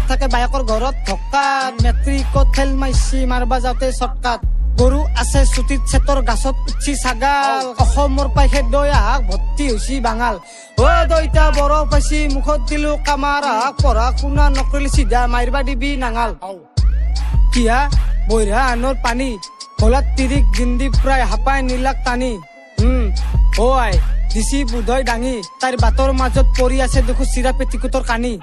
থাকে বায়েকৰ ঘৰত ধক্কাত মেট্ৰিকত ফেল মাইছি মাৰবা যাওঁতে চটকাত গৰু আছে চুটিত চেতৰ গাছত উঠি ছাগাল অসমৰ পাই খেদৈ আহাক ভৰ্তি হৈছি বাঙাল অ দইতা বৰ পাইছি মুখত দিলো কামাৰ আহাক পঢ়া শুনা নকৰিলে চিধা মাৰিবা দিবি নাঙাল কিয়া বৈৰা আনৰ পানী ভোলাত তিৰিক জিন্দি প্ৰায় হাপাই নিলাক টানি অ আই দিছি বুধই দাঙি তাইৰ বাটৰ মাজত পৰি আছে দেখো চিৰা পেটিকুটৰ কানি